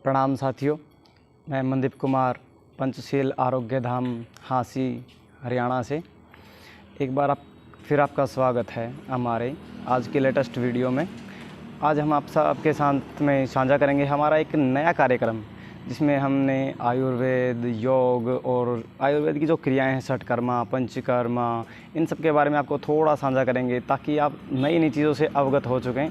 प्रणाम साथियों, मैं मनदीप कुमार पंचशील आरोग्य धाम हांसी हरियाणा से एक बार फिर आपका स्वागत है हमारे आज की लेटेस्ट वीडियो में। आज हम आप सबके साथ में साझा करेंगे हमारा एक नया कार्यक्रम, जिसमें हमने आयुर्वेद, योग और आयुर्वेद की जो क्रियाएं हैं, षटकर्मा, पंचकर्मा, इन सब के बारे में आपको थोड़ा साझा करेंगे ताकि आप नई नई चीज़ों से अवगत हो चुकें।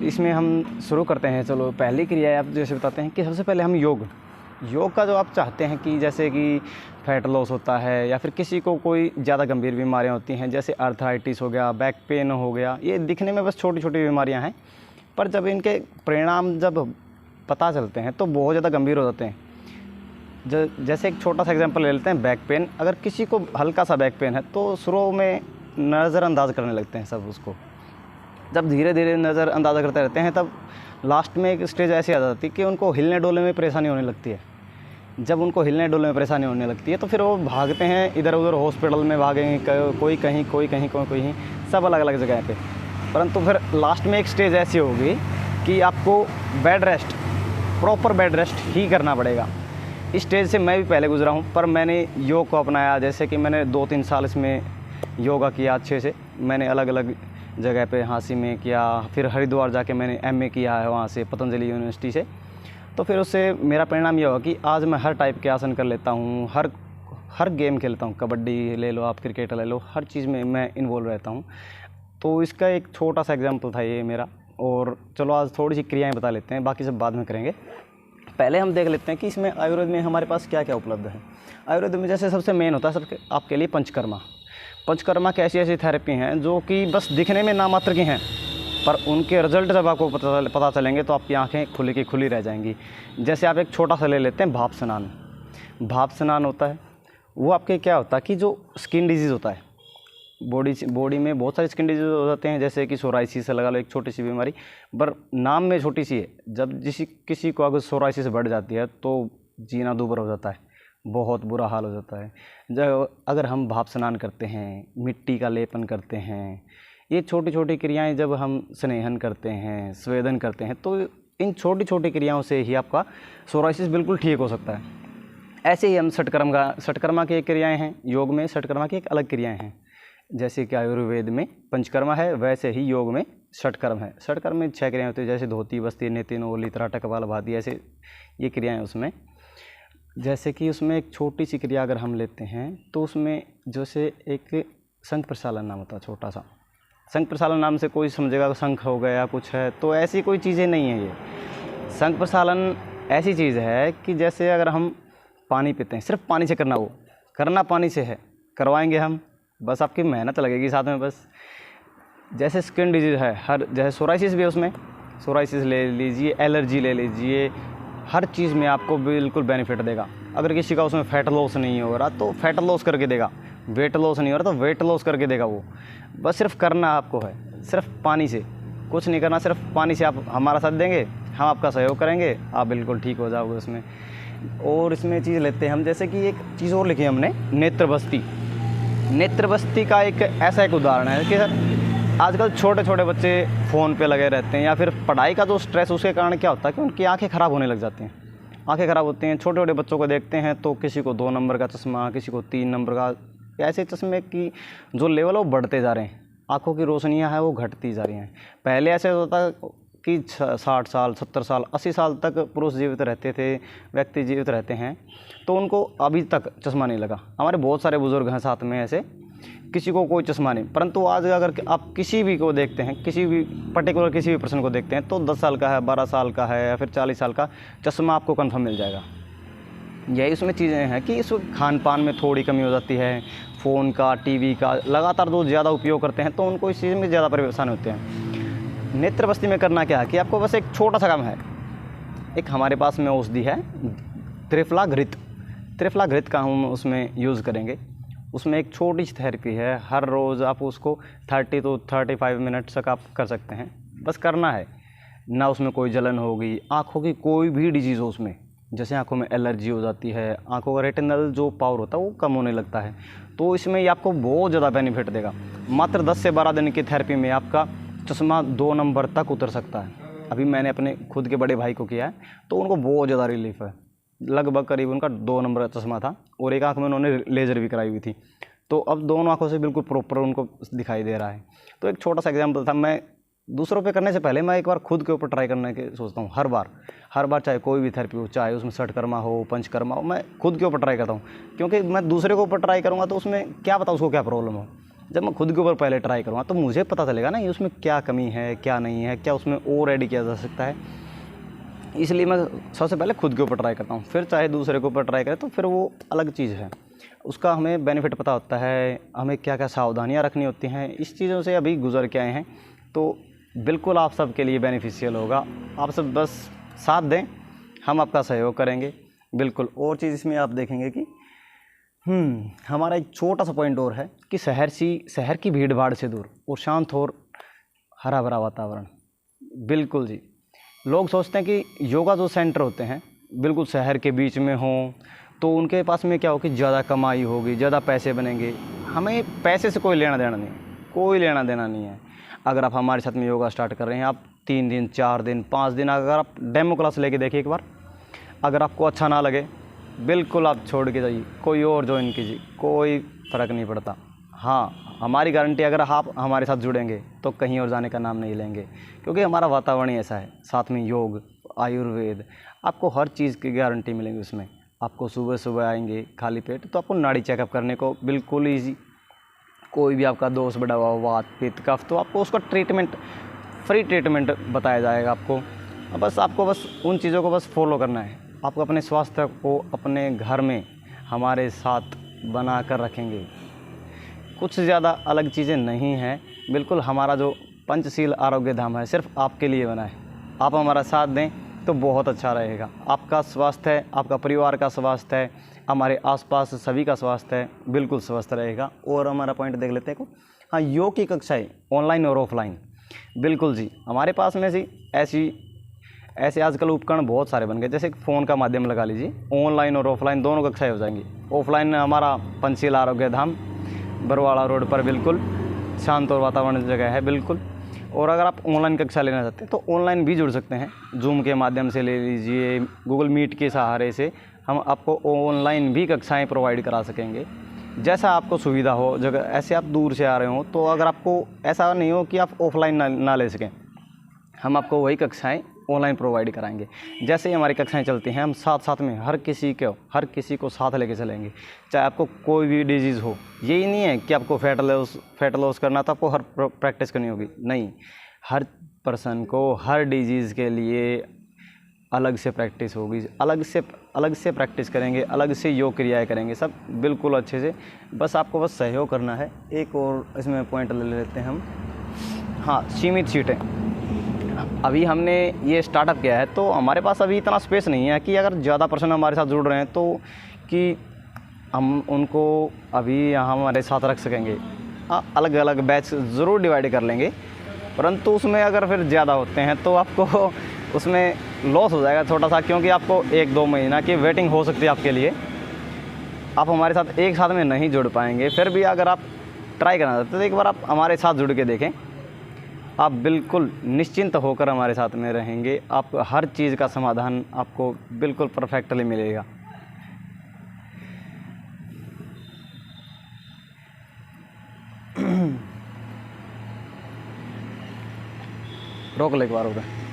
इसमें हम शुरू करते हैं। चलो, पहली क्रिया आप जैसे बताते हैं कि सबसे पहले हम योग का जो आप चाहते हैं कि जैसे कि फैट लॉस होता है या फिर किसी को कोई ज़्यादा गंभीर बीमारियां होती हैं, जैसे अर्थराइटिस हो गया, बैक पेन हो गया, ये दिखने में बस छोटी छोटी बीमारियां हैं, पर जब इनके परिणाम जब पता चलते हैं तो बहुत ज़्यादा गंभीर हो जाते हैं। जैसे एक छोटा सा एग्जांपल ले लेते हैं, बैक पेन। अगर किसी को हल्का सा बैक पेन है तो शुरू में नज़रअंदाज करने लगते हैं सब उसको। जब धीरे धीरे नज़रअंदाज करते रहते हैं तब लास्ट में एक स्टेज ऐसी आ जाती है कि उनको हिलने डोलने में परेशानी होने लगती है। जब उनको हिलने डोलने में परेशानी होने लगती है तो फिर वो भागते हैं इधर उधर, हॉस्पिटल में भागेंगे, कोई कहीं कोई कहीं कोई कहीं, सब अलग अलग जगह पे। परंतु फिर लास्ट में एक स्टेज ऐसी होगी कि आपको bed rest, proper bed rest ही करना पड़ेगा। इस स्टेज से मैं भी पहले गुजरा हूँ, पर मैंने योग को अपनाया। जैसे कि मैंने 2-3 साल इसमें योगा किया अच्छे से। मैंने अलग अलग जगह पे हांसी में किया, फिर हरिद्वार जाके मैंने MA किया है वहाँ से, पतंजलि यूनिवर्सिटी से। तो फिर उससे मेरा परिणाम ये हुआ कि आज मैं हर टाइप के आसन कर लेता हूँ, हर गेम खेलता हूँ। कबड्डी ले लो आप, क्रिकेट ले लो, हर चीज़ में मैं इन्वॉल्व रहता हूँ। तो इसका एक छोटा सा एग्जाम्पल था ये मेरा। और चलो आज थोड़ी सी क्रियाएँ बता लेते हैं, बाकी सब बाद में करेंगे। पहले हम देख लेते हैं कि इसमें आयुर्वेद में हमारे पास क्या क्या उपलब्ध है। आयुर्वेद में जैसे सबसे मेन होता है सबके आपके लिए पंचकर्मा। पंचकर्मा की ऐसी ऐसी थेरेपी हैं जो कि बस दिखने में नामात्र की हैं, पर उनके रिजल्ट जब आपको पता चलेंगे तो आपकी आंखें खुली की खुली रह जाएंगी। जैसे आप एक छोटा सा ले लेते हैं, भाप स्नान। भाप स्नान होता है वो आपके क्या होता है कि जो स्किन डिजीज़ होता है, बॉडी में बहुत सारे स्किन डिजीज़ हो जाते हैं, जैसे कि सोराइसिस लगा लो, एक छोटी सी बीमारी, पर नाम में छोटी सी है। जब किसी को अगर सोराइसिस बढ़ जाती है तो जीना दूभर हो जाता है, बहुत बुरा हाल हो जाता है। जब अगर हम भाप स्नान करते हैं, मिट्टी का लेपन करते हैं, ये छोटी छोटी क्रियाएं जब हम स्नेहन करते हैं, स्वेदन करते हैं, तो इन छोटी छोटी क्रियाओं से ही आपका सोराइसिस बिल्कुल ठीक हो सकता है। ऐसे ही हम षटकर्मा की एक क्रियाएँ हैं, योग में षटकर्मा की एक अलग क्रियाएँ हैं। जैसे कि आयुर्वेद में पंचकर्मा है, वैसे ही योग में षटकर्म है। षटकर्म में 6 क्रियाएँ होती है, जैसे धोती, बस्ती, नेति, नोली, त्राटक, कपालभाति, ऐसे ये क्रियाएँ उसमें। जैसे कि उसमें एक छोटी सी क्रिया अगर हम लेते हैं तो उसमें जैसे एक शंख प्रक्षालन नाम होता है, छोटा सा। शंख प्रक्षालन नाम से कोई समझेगा शंख हो गया कुछ है, तो ऐसी कोई चीज़ें नहीं है ये। शंख प्रक्षालन ऐसी चीज़ है कि जैसे अगर हम पानी पीते हैं, सिर्फ पानी से करना पानी से है, करवाएंगे हम, बस आपकी मेहनत लगेगी साथ में बस। जैसे स्किन डिजीज़ है, जैसे सोराइसिस भी है, उसमें सोराइसिस ले लीजिए, एलर्जी ले लीजिए, हर चीज़ में आपको बिल्कुल बेनिफिट देगा। अगर किसी का उसमें फैट लॉस नहीं हो रहा तो फैट लॉस करके देगा, वेट लॉस नहीं हो रहा तो वेट लॉस करके देगा वो। बस सिर्फ करना आपको है, सिर्फ पानी से, कुछ नहीं करना, सिर्फ पानी से आप हमारा साथ देंगे, हम आपका सहयोग करेंगे, आप बिल्कुल ठीक हो जाओगे उसमें। और इसमें चीज़ लेते हैं हम, जैसे कि एक चीज़ और लिखी है हमने, नेत्र बस्ती। नेत्र बस्ती का एक ऐसा एक उदाहरण है कि सर आजकल छोटे छोटे बच्चे फ़ोन पे लगे रहते हैं, या फिर पढ़ाई का जो स्ट्रेस, उसके कारण क्या होता है कि उनकी आंखें ख़राब होने लग जाती हैं। आंखें ख़राब होती हैं। छोटे छोटे बच्चों को देखते हैं तो किसी को 2 नंबर का चश्मा, किसी को 3 नंबर का, ऐसे चश्मे की जो लेवल है वो बढ़ते जा रहे हैं। आँखों की रोशनियाँ हैं वो घटती जा रही हैं। पहले ऐसे होता कि 60 साल, 70 साल, 80 साल तक पुरुष जीवित रहते थे, व्यक्ति जीवित रहते हैं, तो उनको अभी तक चश्मा नहीं लगा। हमारे बहुत सारे बुज़ुर्ग हैं साथ में ऐसे, किसी को कोई चश्मा नहीं। परंतु आज अगर आप किसी भी को देखते हैं, किसी भी पर्टिकुलर किसी भी पर्सन को देखते हैं तो 10 साल का है, 12 साल का है, या फिर 40 साल का, चश्मा आपको कन्फर्म मिल जाएगा। यही उसमें चीज़ें हैं कि इस खान पान में थोड़ी कमी हो जाती है, फ़ोन का, TV का लगातार जो ज़्यादा उपयोग करते हैं तो उनको इस चीज़ में ज़्यादा परेशानी होते हैं। नेत्र बस्ती में करना क्या है कि आपको बस एक छोटा सा काम है। एक हमारे पास में औषधि है त्रिफला घृत का हम उसमें यूज़ करेंगे। उसमें एक छोटी सी थेरेपी है, हर रोज़ आप उसको 30 to 35 मिनट तक आप कर सकते हैं। बस करना है ना, उसमें कोई जलन होगी, आँखों की कोई भी डिजीज़ हो उसमें, जैसे आँखों में एलर्जी हो जाती है, आँखों का रेटिनल जो पावर होता है वो कम होने लगता है, तो इसमें ये आपको बहुत ज़्यादा बेनिफिट देगा। मात्र 10 से 12 दिन की थेरेपी में आपका चश्मा 2 नंबर तक उतर सकता है। अभी मैंने अपने खुद के बड़े भाई को किया है तो उनको बहुत ज़्यादा रिलीफ है। लगभग करीब उनका 2 नंबर चश्मा था और एक आँख में उन्होंने लेज़र भी कराई हुई थी, तो अब दोनों आँखों से बिल्कुल प्रॉपर उनको दिखाई दे रहा है। तो एक छोटा सा एग्जाम्पल था। मैं दूसरों पे करने से पहले मैं एक बार खुद के ऊपर ट्राई करने के सोचता हूँ। हर बार चाहे कोई भी थेरेपी हो, चाहे उसमें षटकर्मा हो, पंचकर्मा हो, मैं खुद के ऊपर ट्राई करता हूँ, क्योंकि मैं दूसरे के ऊपर ट्राई करूँगा तो उसमें क्या पता उसको क्या प्रॉब्लम हो। जब मैं खुद के ऊपर पहले ट्राई करूँगा तो मुझे पता चलेगा ना उसमें क्या कमी है, क्या नहीं है, क्या उसमें और ऐड किया जा सकता है। इसलिए मैं सबसे पहले खुद के ऊपर ट्राई करता हूँ, फिर चाहे दूसरे के ऊपर ट्राई करें तो फिर वो अलग चीज़ है। उसका हमें बेनिफिट पता होता है, हमें क्या क्या सावधानियाँ रखनी होती हैं, इस चीज़ों से अभी गुजर के आए हैं, तो बिल्कुल आप सब के लिए बेनिफिशियल होगा। आप सब बस साथ दें, हम आपका सहयोग करेंगे बिल्कुल। और चीज़ इसमें आप देखेंगे कि हमारा एक छोटा सा पॉइंट और है कि शहर की भीड़ भाड़ से दूर और शांत और हरा भरा वातावरण। बिल्कुल जी, लोग सोचते हैं कि योगा जो सेंटर होते हैं बिल्कुल शहर के बीच में हों तो उनके पास में क्या हो कि ज़्यादा कमाई होगी, ज़्यादा पैसे बनेंगे। हमें पैसे से कोई लेना देना नहीं, कोई लेना देना नहीं है। अगर आप हमारे साथ में योगा स्टार्ट कर रहे हैं, आप 3 दिन 4 दिन 5 दिन अगर आप डेमो क्लास लेके देखिए एक बार, अगर आपको अच्छा ना लगे बिल्कुल आप छोड़ के जाइए, कोई और ज्वाइन कीजिए, कोई फ़र्क नहीं पड़ता। हाँ, हमारी गारंटी, अगर आप हमारे साथ जुड़ेंगे तो कहीं और जाने का नाम नहीं लेंगे, क्योंकि हमारा वातावरण ही ऐसा है। साथ में योग, आयुर्वेद, आपको हर चीज़ की गारंटी मिलेगी उसमें। आपको सुबह सुबह आएंगे खाली पेट तो आपको नाड़ी चेकअप करने को बिल्कुल ईजी। कोई भी आपका दोस्त बढ़ा हुआ वात पित्त कफ, तो आपको उसका ट्रीटमेंट, फ्री ट्रीटमेंट बताया जाएगा आपको। आपको बस उन चीज़ों को बस फॉलो करना है। आपको अपने स्वास्थ्य को अपने घर में हमारे साथ बना कर रखेंगे। कुछ ज़्यादा अलग चीज़ें नहीं हैं, बिल्कुल हमारा जो पंचशील आरोग्य धाम है सिर्फ आपके लिए बना है। आप हमारा साथ दें तो बहुत अच्छा रहेगा। आपका स्वास्थ्य है, आपका परिवार का स्वास्थ्य है, हमारे आसपास सभी का स्वास्थ्य है, बिल्कुल स्वस्थ रहेगा। और हमारा पॉइंट देख लेते हैं। हाँ, योग की कक्षाएँ ऑनलाइन और ऑफलाइन, बिल्कुल जी हमारे पास में जी ऐसे आजकल उपकरण बहुत सारे बन गए। जैसे फ़ोन का माध्यम लगा लीजिए, ऑनलाइन और ऑफलाइन दोनों कक्षाएँ हो जाएंगी। ऑफलाइन हमारा पंचशील आरोग्य धाम बरवाड़ा रोड पर, बिल्कुल शांत और वातावरण जगह है बिल्कुल। और अगर आप ऑनलाइन कक्षा लेना चाहते हैं तो ऑनलाइन भी जुड़ सकते हैं, जूम के माध्यम से ले लीजिए, गूगल मीट के सहारे से हम आपको ऑनलाइन भी कक्षाएं प्रोवाइड करा सकेंगे, जैसा आपको सुविधा हो। जगह ऐसे आप दूर से आ रहे हो तो अगर आपको ऐसा नहीं हो कि आप ऑफलाइन ना ले सकें, हम आपको वही कक्षाएं ऑनलाइन प्रोवाइड कराएंगे। जैसे ही हमारी कक्षाएं चलती हैं, हम साथ में हर किसी को साथ लेके चलेंगे। चाहे आपको कोई भी डिजीज़ हो, यही नहीं है कि आपको फैट लॉस करना तो आपको हर प्रैक्टिस करनी होगी, नहीं। हर पर्सन को हर डिजीज़ के लिए अलग से प्रैक्टिस होगी, अलग से प्रैक्टिस करेंगे, अलग से योग क्रियाएँ करेंगे, सब बिल्कुल अच्छे से। बस आपको सहयोग करना है। एक और इसमें पॉइंट ले लेते हैं हम। हाँ, सीमित सीटें। अभी हमने ये स्टार्टअप किया है तो हमारे पास अभी इतना स्पेस नहीं है कि अगर ज़्यादा पर्सन हमारे साथ जुड़ रहे हैं तो कि हम उनको अभी यहाँ हमारे साथ रख सकेंगे। अलग अलग बैच ज़रूर डिवाइड कर लेंगे, परंतु उसमें अगर फिर ज़्यादा होते हैं तो आपको उसमें लॉस हो जाएगा छोटा सा, क्योंकि आपको 1-2 महीना की वेटिंग हो सकती है आपके लिए। आप हमारे साथ एक साथ में नहीं जुड़ पाएंगे। फिर भी अगर आप ट्राई करना चाहते हैं तो एक बार आप हमारे साथ जुड़ के देखें, आप बिल्कुल निश्चिंत होकर हमारे साथ में रहेंगे। आप हर चीज़ का समाधान आपको बिल्कुल परफेक्टली मिलेगा। रोक ले एक बार उधर।